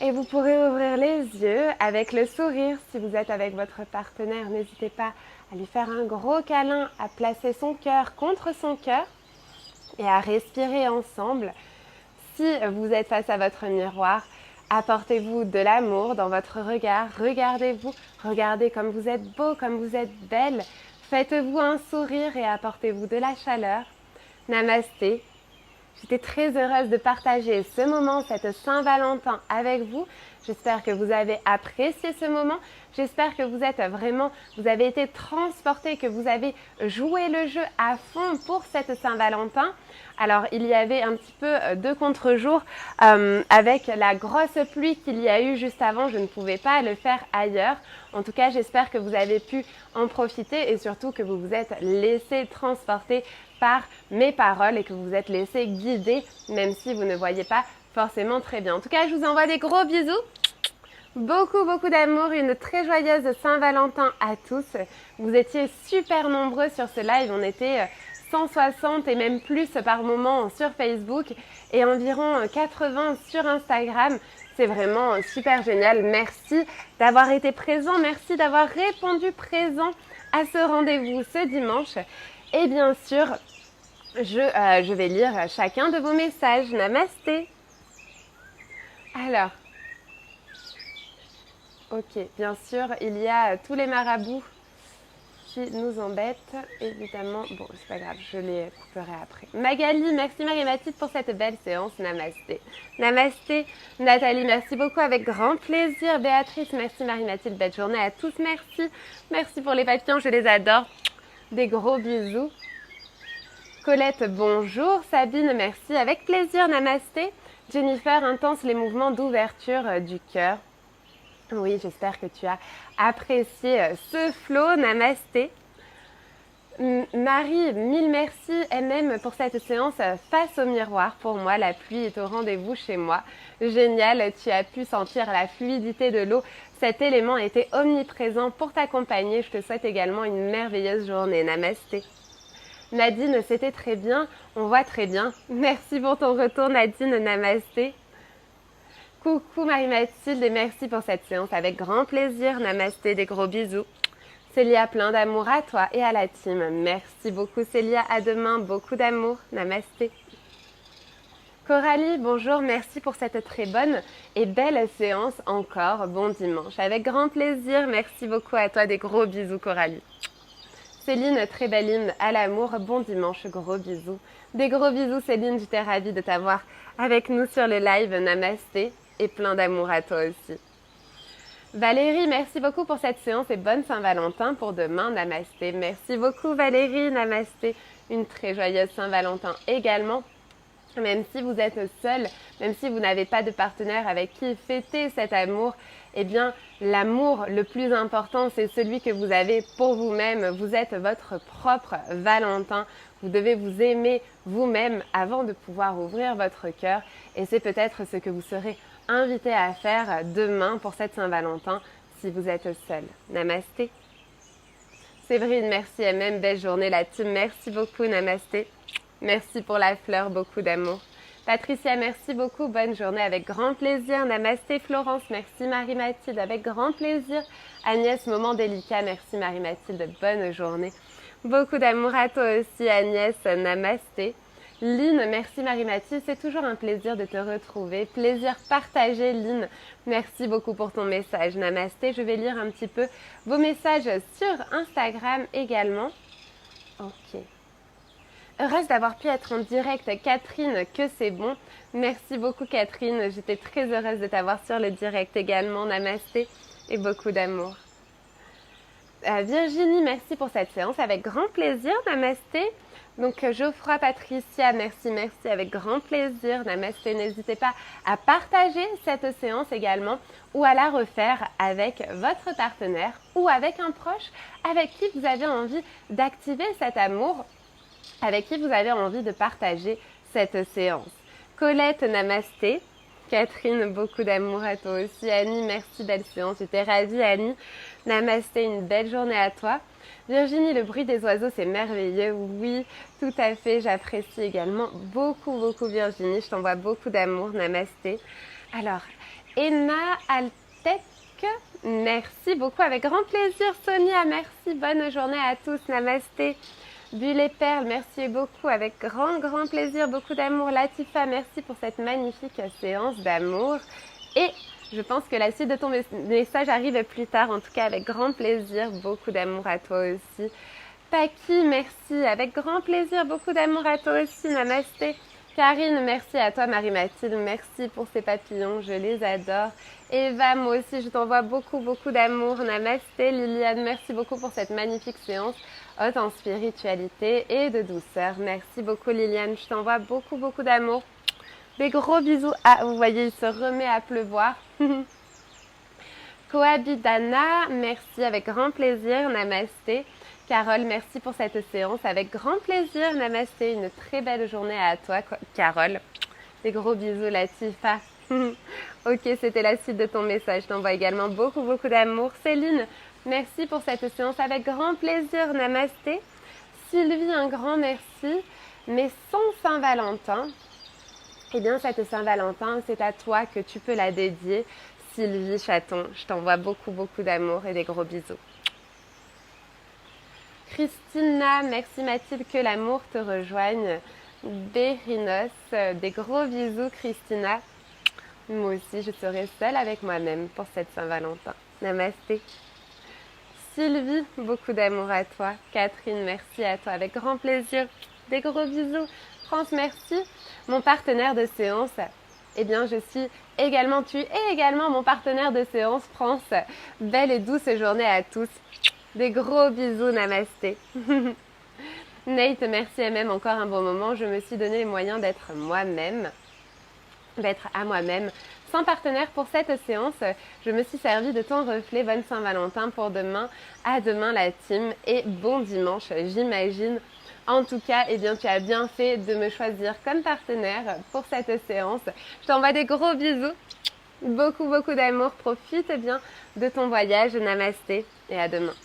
Et vous pourrez ouvrir les yeux avec le sourire. Si vous êtes avec votre partenaire, n'hésitez pas à lui faire un gros câlin, à placer son cœur contre son cœur et à respirer ensemble. Si vous êtes face à votre miroir, apportez-vous de l'amour dans votre regard. Regardez-vous, regardez comme vous êtes beau, comme vous êtes belle. Faites-vous un sourire et apportez-vous de la chaleur. Namasté. J'étais très heureuse de partager ce moment, cette Saint-Valentin avec vous. J'espère que vous avez apprécié ce moment. J'espère que vous avez été transportés, que vous avez joué le jeu à fond pour cette Saint-Valentin. Alors, il y avait un petit peu de contre-jour avec la grosse pluie qu'il y a eu juste avant. Je ne pouvais pas le faire ailleurs. En tout cas, j'espère que vous avez pu en profiter et surtout que vous vous êtes laissé transporter par mes paroles et que vous vous êtes laissé guider, même si vous ne voyez pas forcément très bien. En tout cas, je vous envoie des gros bisous. Beaucoup d'amour, une très joyeuse Saint-Valentin à tous. Vous étiez super nombreux sur ce live, on était 160 et même plus par moment sur Facebook et environ 80 sur Instagram. C'est vraiment super génial. Merci d'avoir été présent, merci d'avoir répondu présent à ce rendez-vous ce dimanche. Et bien sûr, Je vais lire chacun de vos messages. Namasté. Alors, ok, bien sûr, il y a tous les marabouts qui nous embêtent, évidemment. Bon, c'est pas grave, je les couperai après. Magali, merci Marie-Mathilde pour cette belle séance. Namasté. Namasté. Nathalie, merci beaucoup, avec grand plaisir. Béatrice, merci Marie-Mathilde, belle journée à tous, merci. Merci pour les papillons, je les adore. Des gros bisous. Colette, bonjour. Sabine, merci, avec plaisir. Namasté. Jennifer, intense les mouvements d'ouverture du cœur. Oui, j'espère que tu as apprécié ce flow. Namasté. Marie, mille merci. MM pour cette séance face au miroir. Pour moi, la pluie est au rendez-vous chez moi. Génial, tu as pu sentir la fluidité de l'eau. Cet élément était omniprésent pour t'accompagner. Je te souhaite également une merveilleuse journée. Namasté. Nadine, c'était très bien. On voit très bien. Merci pour ton retour, Nadine. Namasté. Coucou Marie-Mathilde et merci pour cette séance avec grand plaisir. Namasté, des gros bisous. Célia, plein d'amour à toi et à la team. Merci beaucoup Célia, à demain, beaucoup d'amour. Namasté. Coralie, bonjour, merci pour cette très bonne et belle séance encore. Bon dimanche, avec grand plaisir. Merci beaucoup à toi, des gros bisous Coralie. Céline, très belle hymne à l'amour. Bon dimanche, gros bisous. Des gros bisous Céline, j'étais ravie de t'avoir avec nous sur le live. Namasté. Et plein d'amour à toi aussi. Valérie, merci beaucoup pour cette séance et bonne Saint-Valentin pour demain. Namasté. Merci beaucoup Valérie. Namasté. Une très joyeuse Saint-Valentin également. Même si vous êtes seul, même si vous n'avez pas de partenaire avec qui fêter cet amour, eh bien l'amour le plus important, c'est celui que vous avez pour vous-même. Vous êtes votre propre Valentin. Vous devez vous aimer vous-même avant de pouvoir ouvrir votre cœur. Et c'est peut-être ce que vous serez invité à faire demain pour cette Saint-Valentin si vous êtes seul. Namasté. Séverine, merci MM, belle journée la team. Merci beaucoup, namasté. Merci pour la fleur, beaucoup d'amour. Patricia, merci beaucoup, bonne journée avec grand plaisir. Namasté Florence, merci Marie-Mathilde, avec grand plaisir. Agnès, moment délicat, merci Marie-Mathilde, bonne journée. Beaucoup d'amour à toi aussi Agnès, namasté. Lynn, merci Marie-Mathilde, c'est toujours un plaisir de te retrouver. Plaisir partagé Lynn, merci beaucoup pour ton message. Namasté, je vais lire un petit peu vos messages sur Instagram également. Ok. Heureuse d'avoir pu être en direct. Catherine, que c'est bon. Merci beaucoup Catherine, j'étais très heureuse de t'avoir sur le direct également. Namasté et beaucoup d'amour. Virginie, merci pour cette séance, avec grand plaisir. Namasté. Donc Geoffroy, Patricia, merci, avec grand plaisir. Namasté, n'hésitez pas à partager cette séance également ou à la refaire avec votre partenaire ou avec un proche avec qui vous avez envie d'activer cet amour, avec qui vous avez envie de partager cette séance. Colette, namasté. Catherine, beaucoup d'amour à toi aussi. Annie, merci, belle séance. J'étais ravie Annie. Namasté, une belle journée à toi. Virginie, le bruit des oiseaux, c'est merveilleux. Oui, tout à fait. J'apprécie également beaucoup Virginie. Je t'envoie beaucoup d'amour. Namasté. Alors, Enna Altec, merci beaucoup. Avec grand plaisir. Sonia, merci. Bonne journée à tous. Namasté. Bulle et Perle, merci beaucoup. Avec grand plaisir. Beaucoup d'amour. Latifa, merci pour cette magnifique séance d'amour. Et je pense que la suite de ton message arrive plus tard, en tout cas avec grand plaisir, beaucoup d'amour à toi aussi. Paki, merci, avec grand plaisir, beaucoup d'amour à toi aussi, namasté. Karine, merci à toi Marie-Mathilde, merci pour ces papillons, je les adore. Eva, moi aussi je t'envoie beaucoup d'amour, namasté. Liliane, merci beaucoup pour cette magnifique séance, haute en spiritualité et de douceur. Merci beaucoup Liliane, je t'envoie beaucoup d'amour. Des gros bisous. Ah, vous voyez, il se remet à pleuvoir. Coabidana, merci avec grand plaisir. Namasté. Carole, merci pour cette séance. Avec grand plaisir. Namasté. Une très belle journée à toi, Carole. Des gros bisous, Latifa. Ok, c'était la suite de ton message. Je t'envoie également beaucoup d'amour. Céline, merci pour cette séance. Avec grand plaisir. Namasté. Sylvie, un grand merci. Mais sans Saint-Valentin, eh bien, cette Saint-Valentin, c'est à toi que tu peux la dédier. Sylvie Chaton, je t'envoie beaucoup d'amour et des gros bisous. Christina, merci Mathilde, que l'amour te rejoigne. Bérinos, des gros bisous Christina. Moi aussi, je serai seule avec moi-même pour cette Saint-Valentin. Namasté. Sylvie, beaucoup d'amour à toi. Catherine, merci à toi, avec grand plaisir. Des gros bisous. France, merci. Mon partenaire de séance, eh bien, tu es également mon partenaire de séance, France. Belle et douce journée à tous. Des gros bisous, namasté. Nate, merci et même encore un bon moment. Je me suis donné les moyens d'être moi-même, d'être à moi-même. Sans partenaire pour cette séance, je me suis servi de ton reflet. Bonne Saint-Valentin pour demain. À demain la team et bon dimanche, j'imagine. En tout cas, eh bien, tu as bien fait de me choisir comme partenaire pour cette séance. Je t'envoie des gros bisous. Beaucoup, beaucoup d'amour. Profite bien de ton voyage. Namasté et à demain.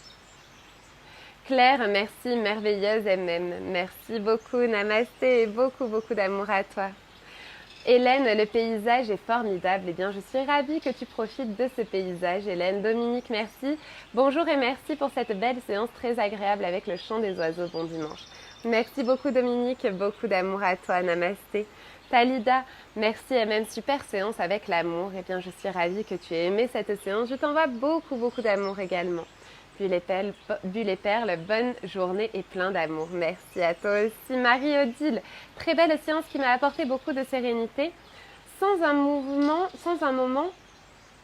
Claire, merci, merveilleuse MM. Merci beaucoup, namasté et beaucoup, beaucoup d'amour à toi. Hélène, le paysage est formidable. Eh bien, je suis ravie que tu profites de ce paysage, Hélène. Dominique, merci. Bonjour et merci pour cette belle séance très agréable avec le chant des oiseaux. Bon dimanche. Merci beaucoup, Dominique. Beaucoup d'amour à toi, namasté. Talida, merci et même super séance avec l'amour. Eh bien, je suis ravie que tu aies aimé cette séance. Je t'envoie beaucoup, beaucoup d'amour également. Bu les perles, bonne journée et plein d'amour. Merci à toi aussi. Marie-Odile, très belle séance qui m'a apporté beaucoup de sérénité. Dans un moment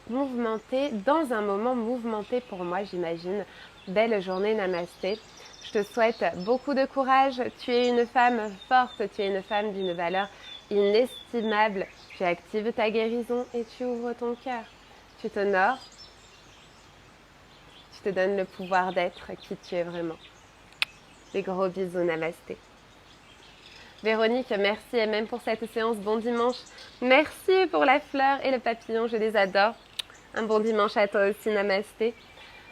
mouvementé pour moi, j'imagine. Belle journée, namasté. Je te souhaite beaucoup de courage. Tu es une femme forte, tu es une femme d'une valeur inestimable. Tu actives ta guérison et tu ouvres ton cœur. Tu t'honores. Je te donne le pouvoir d'être qui tu es vraiment. Des gros bisous, namasté. Véronique, merci et même pour cette séance. Bon dimanche. Merci pour la fleur et le papillon, je les adore. Un bon dimanche à toi aussi, namasté.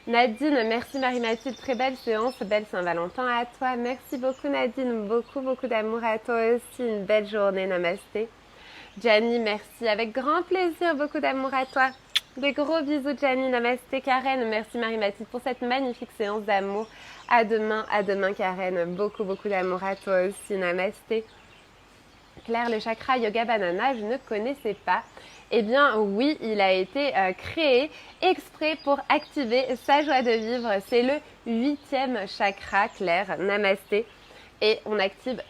Nadine, merci Marie-Mathilde, très belle séance, belle Saint-Valentin à toi. Merci beaucoup Nadine, beaucoup, beaucoup d'amour à toi aussi. Une belle journée, namasté. Gianni, merci, avec grand plaisir, beaucoup d'amour à toi. Des gros bisous, Gianni. Namasté, Karen. Merci, Marie-Mathilde, pour cette magnifique séance d'amour. À demain, Karen. Beaucoup, beaucoup d'amour à toi aussi. Namasté. Claire, le chakra Yoga Banana, je ne connaissais pas. Eh bien, oui, il a été créé exprès pour activer sa joie de vivre. C'est le 8e chakra, Claire. Namasté. Et on active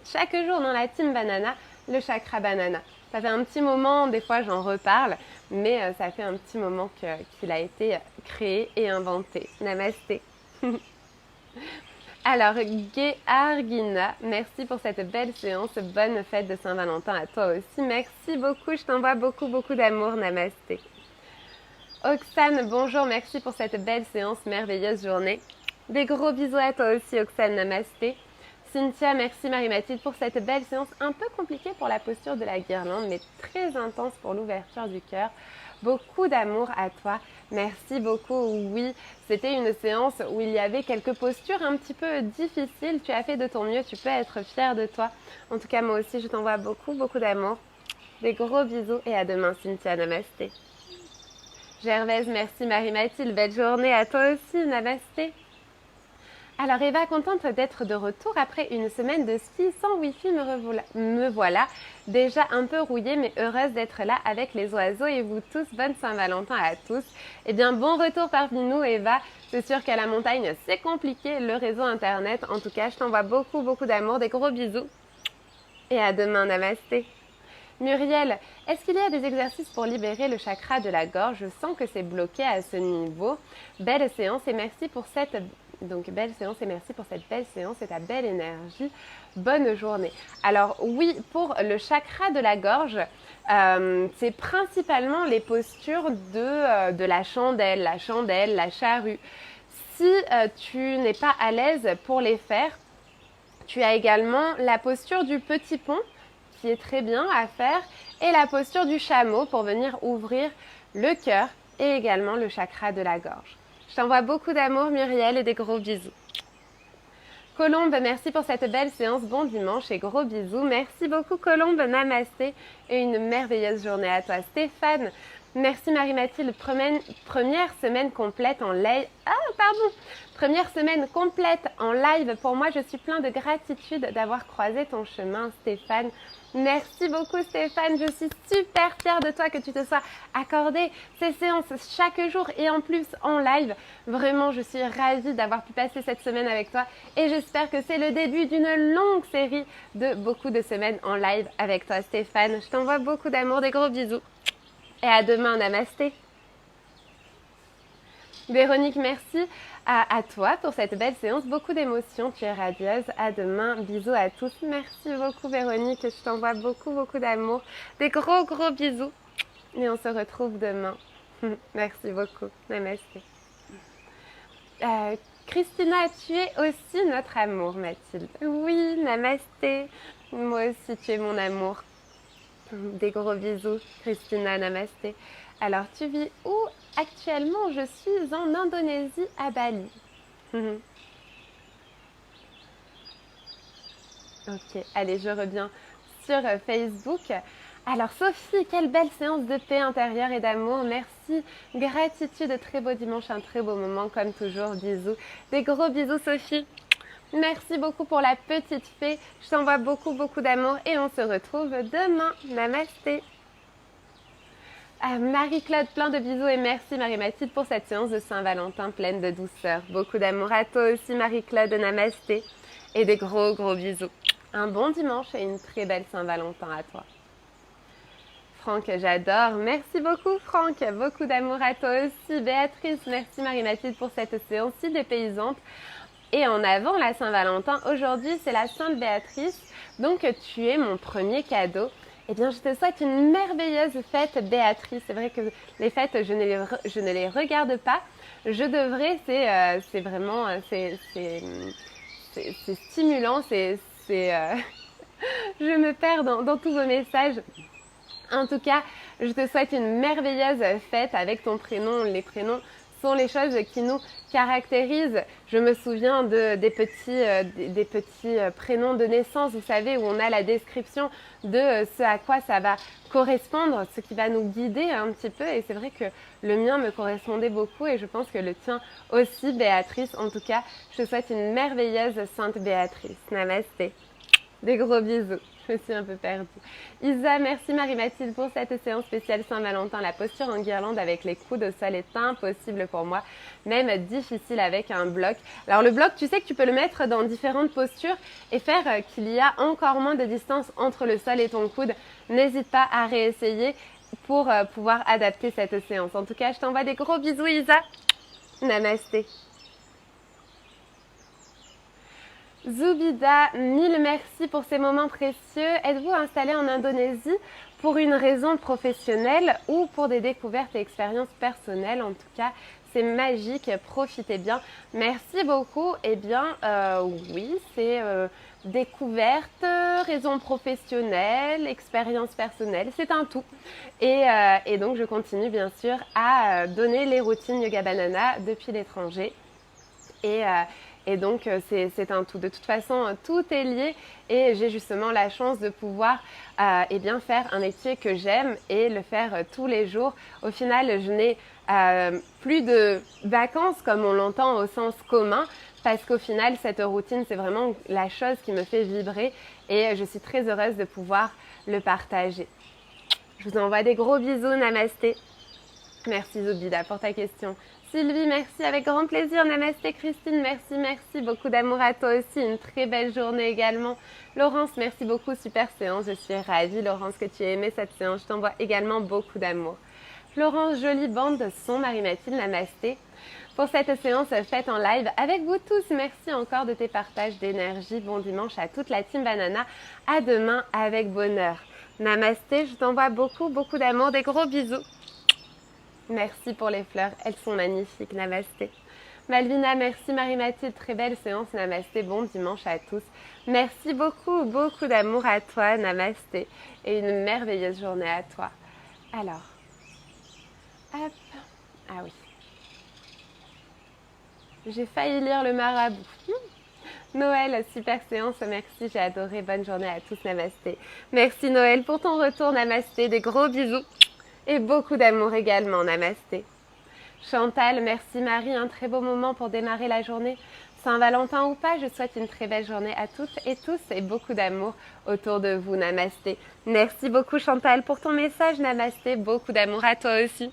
chaque jour dans la team Banana le chakra Banana. Ça fait un petit moment, des fois j'en reparle, mais ça fait un petit moment qu'il a été créé et inventé. Namasté. Alors, Argina, merci pour cette belle séance. Bonne fête de Saint-Valentin à toi aussi. Merci beaucoup, je t'envoie beaucoup, beaucoup d'amour. Namasté. Oxane, bonjour, merci pour cette belle séance, merveilleuse journée. Des gros bisous à toi aussi, Oxane. Namasté. Cynthia, merci Marie-Mathilde pour cette belle séance, un peu compliquée pour la posture de la guirlande, mais très intense pour l'ouverture du cœur. Beaucoup d'amour à toi, merci beaucoup. Oui, c'était une séance où il y avait quelques postures un petit peu difficiles. Tu as fait de ton mieux, tu peux être fière de toi. En tout cas, moi aussi, je t'envoie beaucoup, beaucoup d'amour. Des gros bisous et à demain, Cynthia. Namasté. Gervaise, merci Marie-Mathilde, belle journée à toi aussi. Namasté. Alors Eva, contente d'être de retour après une semaine de ski sans wifi, me voilà déjà un peu rouillée mais heureuse d'être là avec les oiseaux et vous tous. Bonne Saint-Valentin à tous. Eh bien bon retour parmi nous Eva, c'est sûr qu'à la montagne c'est compliqué le réseau internet. En tout cas je t'envoie beaucoup beaucoup d'amour, des gros bisous et à demain. Namasté. Muriel, est-ce qu'il y a des exercices pour libérer le chakra de la gorge? Je sens que c'est bloqué à ce niveau. Belle séance et merci pour cette belle séance et merci pour cette belle séance et ta belle énergie. Bonne journée. Alors oui, pour le chakra de la gorge, c'est principalement les postures de la chandelle, la charrue. Si tu n'es pas à l'aise pour les faire, tu as également la posture du petit pont qui est très bien à faire et la posture du chameau pour venir ouvrir le cœur et également le chakra de la gorge. Je t'envoie beaucoup d'amour Muriel et des gros bisous. Colombe, merci pour cette belle séance. Bon dimanche et gros bisous. Merci beaucoup Colombe, namasté et une merveilleuse journée à toi. Stéphane, Merci Marie-Mathilde, première semaine complète en live. Première semaine complète en live. Pour moi, je suis plein de gratitude d'avoir croisé ton chemin, Stéphane. Merci beaucoup Stéphane, je suis super fière de toi que tu te sois accordé ces séances chaque jour et en plus en live. Vraiment, je suis ravie d'avoir pu passer cette semaine avec toi et j'espère que c'est le début d'une longue série de beaucoup de semaines en live avec toi Stéphane. Je t'envoie beaucoup d'amour, des gros bisous et à demain, namasté. Véronique, merci à toi pour cette belle séance. Beaucoup d'émotions, tu es radieuse. À demain, bisous à tous. Merci beaucoup Véronique, je t'envoie beaucoup d'amour. Des gros bisous. Et on se retrouve demain. Merci beaucoup. Namasté. Christina, tu es aussi notre amour, Mathilde. Oui, namasté. Moi aussi, tu es mon amour. Des gros bisous, Christina, namasté. Alors, tu vis où actuellement? Je suis en Indonésie, à Bali. Ok, allez, je reviens sur Facebook. Alors, Sophie, quelle belle séance de paix intérieure et d'amour. Merci. Gratitude, très beau dimanche, un très beau moment, comme toujours. Bisous. Des gros bisous, Sophie. Merci beaucoup pour la petite fée. Je t'envoie beaucoup d'amour et on se retrouve demain. Namasté. Marie-Claude, plein de bisous et merci Marie-Mathilde pour cette séance de Saint-Valentin pleine de douceur. Beaucoup d'amour à toi aussi Marie-Claude, namasté. Et des gros bisous. Un bon dimanche et une très belle Saint-Valentin à toi. Franck, j'adore. Merci beaucoup Franck. Beaucoup d'amour à toi aussi. Béatrice, merci Marie-Mathilde pour cette séance si dépaysante. Et en avant la Saint-Valentin, aujourd'hui c'est la Sainte Béatrice, donc tu es mon premier cadeau. Eh bien je te souhaite une merveilleuse fête Béatrice. C'est vrai que les fêtes je ne les regarde pas. Je devrais, c'est vraiment, c'est stimulant, je me perds dans tous vos messages. En tout cas, je te souhaite une merveilleuse fête avec ton prénom. Les prénoms sont les choses qui nous caractérisent. Je me souviens des petits prénoms de naissance, vous savez, où on a la description de ce à quoi ça va correspondre, ce qui va nous guider un petit peu. Et c'est vrai que le mien me correspondait beaucoup et je pense que le tien aussi, Béatrice. En tout cas, je te souhaite une merveilleuse Sainte Béatrice. Namasté. Des gros bisous. Je me suis un peu perdue. Isa, merci Marie-Mathilde pour cette séance spéciale Saint-Valentin. La posture en guirlande avec les coudes au sol est impossible pour moi, même difficile avec un bloc. Alors le bloc, tu sais que tu peux le mettre dans différentes postures et faire qu'il y a encore moins de distance entre le sol et ton coude. N'hésite pas à réessayer pour pouvoir adapter cette séance. En tout cas, je t'envoie des gros bisous Isa. Namasté. Zubida, mille merci pour ces moments précieux. Êtes-vous installé en Indonésie pour une raison professionnelle ou pour des découvertes et expériences personnelles? En tout cas, c'est magique, profitez bien. Merci beaucoup. Eh bien, oui, c'est découverte, raison professionnelle, expérience personnelle, c'est un tout. Et donc, je continue bien sûr à donner les routines Yoga Banana depuis l'étranger. Et donc, c'est un tout. De toute façon, tout est lié et j'ai justement la chance de pouvoir faire un métier que j'aime et le faire tous les jours. Au final, je n'ai plus de vacances comme on l'entend au sens commun parce qu'au final, cette routine, c'est vraiment la chose qui me fait vibrer et je suis très heureuse de pouvoir le partager. Je vous envoie des gros bisous. Namasté. Merci Zubida pour ta question. Sylvie, merci, avec grand plaisir. Namasté Christine, merci. Beaucoup d'amour à toi aussi. Une très belle journée également. Laurence, merci beaucoup. Super séance. Je suis ravie, Laurence, que tu aies aimé cette séance. Je t'envoie également beaucoup d'amour. Florence, jolie bande de son. Marie-Mathilde, namasté. Pour cette séance faite en live avec vous tous. Merci encore de tes partages d'énergie. Bon dimanche à toute la team Banana. À demain avec bonheur. Namasté, je t'envoie beaucoup d'amour. Des gros bisous. Merci pour les fleurs, elles sont magnifiques. Namasté. Malvina, merci Marie-Mathilde, très belle séance. Namasté, bon dimanche à tous. Merci beaucoup d'amour à toi. Namasté. Et une merveilleuse journée à toi. Alors, hop, ah oui. J'ai failli lire le marabout. Noël, super séance, merci, j'ai adoré. Bonne journée à tous, namasté. Merci Noël pour ton retour, namasté. Des gros bisous. Et beaucoup d'amour également, namasté. Chantal, merci Marie, un très beau moment pour démarrer la journée. Saint-Valentin ou pas, je souhaite une très belle journée à toutes et tous et beaucoup d'amour autour de vous, namasté. Merci beaucoup Chantal pour ton message, namasté, beaucoup d'amour à toi aussi.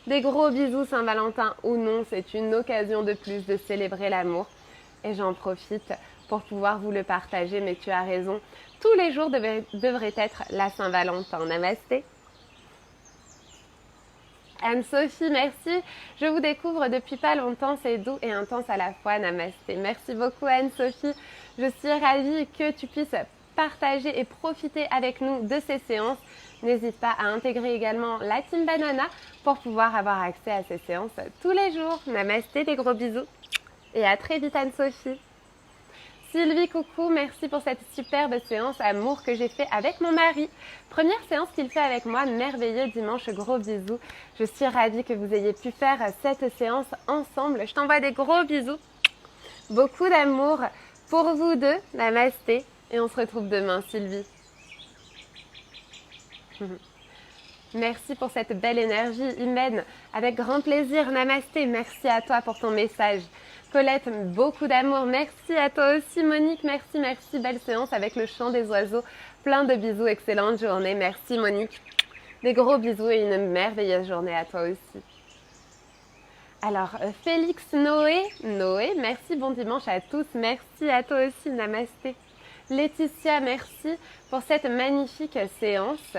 Des gros bisous Saint-Valentin ou non, c'est une occasion de plus de célébrer l'amour. Et j'en profite pour pouvoir vous le partager, mais tu as raison, tous les jours devraient être la Saint-Valentin, namasté. Anne-Sophie, merci. Je vous découvre depuis pas longtemps, c'est doux et intense à la fois. Namasté. Merci beaucoup Anne-Sophie. Je suis ravie que tu puisses partager et profiter avec nous de ces séances. N'hésite pas à intégrer également la Team Banana pour pouvoir avoir accès à ces séances tous les jours. Namasté, des gros bisous. Et à très vite Anne-Sophie. Sylvie, coucou, merci pour cette superbe séance amour que j'ai fait avec mon mari. Première séance qu'il fait avec moi, merveilleux dimanche, gros bisous. Je suis ravie que vous ayez pu faire cette séance ensemble. Je t'envoie des gros bisous. Beaucoup d'amour pour vous deux, namasté. Et on se retrouve demain, Sylvie. Merci pour cette belle énergie humaine. Avec grand plaisir, namasté. Merci à toi pour ton message. Colette, beaucoup d'amour. Merci à toi aussi, Monique. Merci, merci. Belle séance avec le chant des oiseaux. Plein de bisous. Excellente journée. Merci, Monique. Des gros bisous et une merveilleuse journée à toi aussi. Alors, Félix Noé, merci. Bon dimanche à tous. Merci à toi aussi. Namasté. Laetitia, merci pour cette magnifique séance.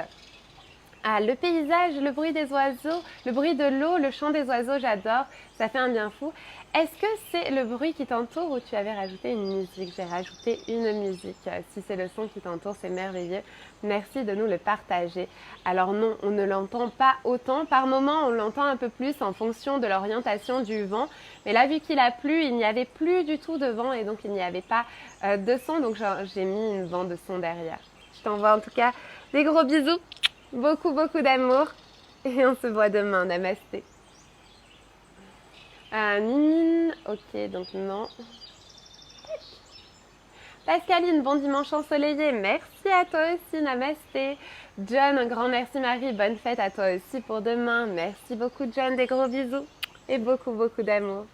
Ah, le paysage, le bruit des oiseaux, le bruit de l'eau, le chant des oiseaux, j'adore, ça fait un bien fou. Est-ce que c'est le bruit qui t'entoure ou tu avais rajouté une musique? J'ai rajouté une musique. Si c'est le son qui t'entoure, c'est merveilleux. Merci de nous le partager. Alors non, on ne l'entend pas autant. Par moment, on l'entend un peu plus en fonction de l'orientation du vent. Mais là, vu qu'il a plu, il n'y avait plus du tout de vent et donc il n'y avait pas de son. Donc j'ai mis une bande de son derrière. Je t'envoie en tout cas des gros bisous. Beaucoup, beaucoup d'amour. Et on se voit demain. Namasté. Mimine. Ok, donc non. Pascaline, bon dimanche ensoleillé. Merci à toi aussi. Namasté. John, un grand merci Marie. Bonne fête à toi aussi pour demain. Merci beaucoup John. Des gros bisous. Et beaucoup, beaucoup d'amour.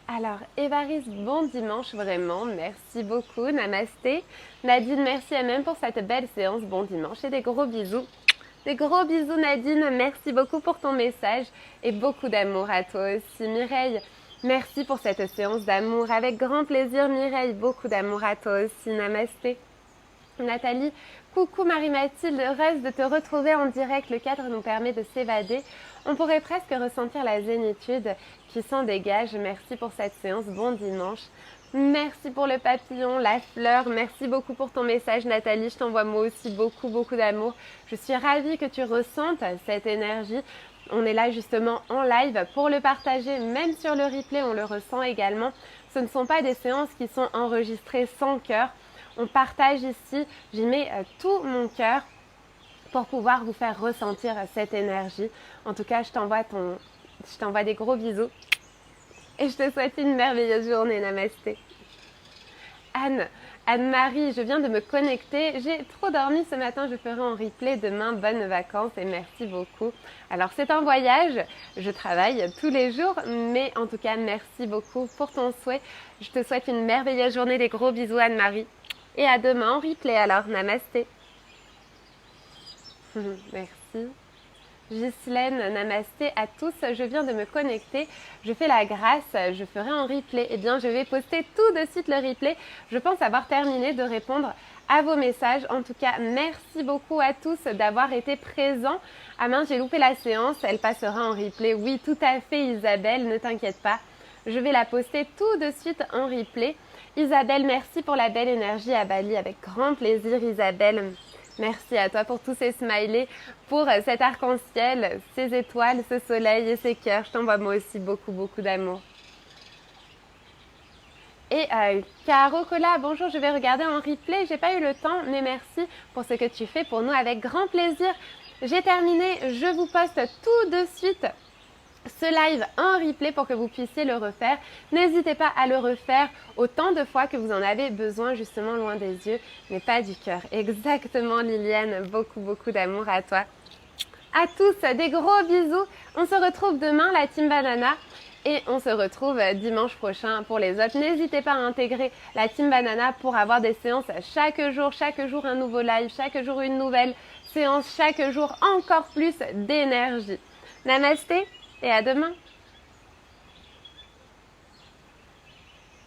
Alors, Évariste, bon dimanche vraiment. Merci beaucoup. Namasté. Nadine, merci à même pour cette belle séance. Bon dimanche et des gros bisous. Des gros bisous Nadine, merci beaucoup pour ton message et beaucoup d'amour à toi aussi. Mireille, merci pour cette séance d'amour. Avec grand plaisir Mireille, beaucoup d'amour à toi aussi. Namasté. Nathalie, coucou Marie-Mathilde, heureuse de te retrouver en direct. Le cadre nous permet de s'évader. On pourrait presque ressentir la zénitude qui s'en dégage. Merci pour cette séance. Bon dimanche. Merci pour le papillon, la fleur. Merci beaucoup pour ton message Nathalie. Je t'envoie moi aussi beaucoup, beaucoup d'amour. Je suis ravie que tu ressentes cette énergie. On est là justement en live pour le partager. Même sur le replay, on le ressent également. Ce ne sont pas des séances qui sont enregistrées sans cœur. On partage ici. J'y mets tout mon cœur pour pouvoir vous faire ressentir cette énergie. En tout cas, je t'envoie des gros bisous. Et je te souhaite une merveilleuse journée. Namasté. Anne-Marie, je viens de me connecter. J'ai trop dormi ce matin, je ferai en replay demain. Bonnes vacances et merci beaucoup. Alors c'est un voyage, je travaille tous les jours, mais en tout cas merci beaucoup pour ton souhait. Je te souhaite une merveilleuse journée, des gros bisous Anne-Marie. Et à demain en replay alors. Namasté. Merci. Ghislaine, namasté à tous, je viens de me connecter, je fais la grâce, je ferai en replay. Eh bien, je vais poster tout de suite le replay. Je pense avoir terminé de répondre à vos messages. En tout cas, merci beaucoup à tous d'avoir été présents. Ah mince, j'ai loupé la séance, elle passera en replay. Oui, tout à fait Isabelle, ne t'inquiète pas. Je vais la poster tout de suite en replay. Isabelle, merci pour la belle énergie à Bali. Avec grand plaisir Isabelle. Merci à toi pour tous ces smileys, pour cet arc-en-ciel, ces étoiles, ce soleil et ces cœurs. Je t'envoie moi aussi beaucoup, beaucoup d'amour. Et Caro Cola, bonjour, je vais regarder en replay. J'ai pas eu le temps, mais merci pour ce que tu fais pour nous avec grand plaisir. J'ai terminé, je vous poste tout de suite ce live en replay pour que vous puissiez le refaire. N'hésitez pas à le refaire autant de fois que vous en avez besoin, justement loin des yeux, mais pas du cœur. Exactement Liliane, beaucoup, beaucoup d'amour à toi. À tous, des gros bisous. On se retrouve demain, la Team Banana. Et on se retrouve dimanche prochain pour les autres. N'hésitez pas à intégrer la Team Banana pour avoir des séances chaque jour un nouveau live, chaque jour une nouvelle séance, chaque jour encore plus d'énergie. Namasté et à demain.